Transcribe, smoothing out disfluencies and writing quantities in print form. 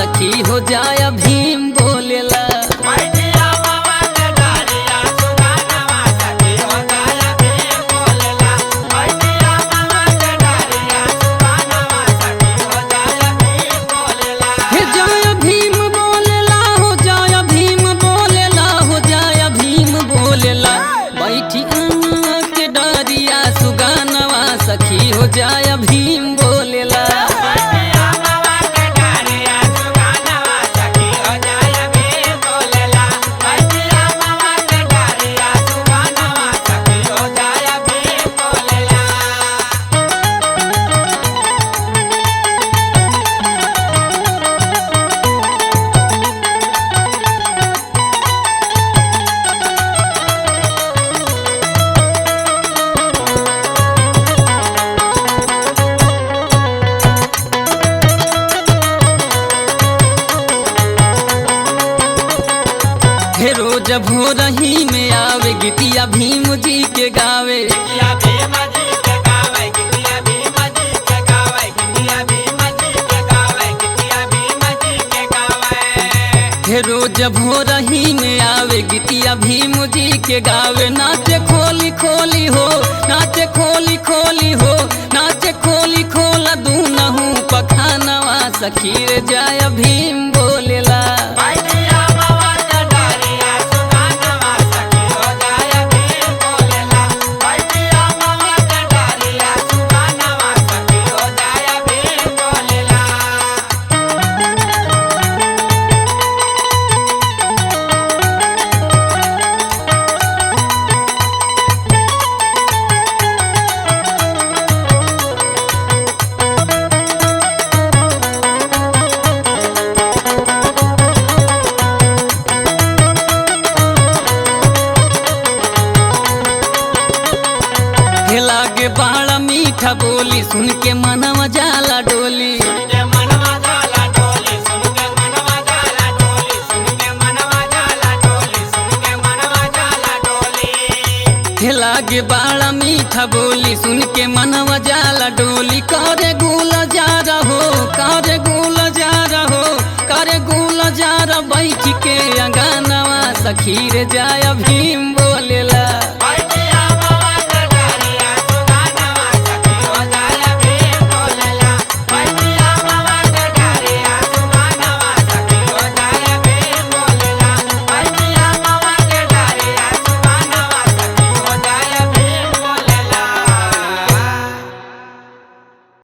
सखी हो जाय भीम बोलेला। सखी हो जाय भीम बोलेला। रोज भोरही में आवे गीतिया भीम जी के गावे। रोज भोरही में आवे गीतिया भीम जी के गावे। नाचे खोली खोली हो, नाचे खोली खोली हो, नाचे खोली खोला दूनहु पखानवा सखी रे जाय भीम बोलेला। लागे बड़ा मीठा बोली सुन के मनवा जाला डोली। लागे बड़ा मीठा बोली सुन के मनवा जाला डोली। करे गुल जा रहो, करे गुल जा रहो, करे गुल जा रहा बैठ के अंगनवा सखी रे जाय भीम।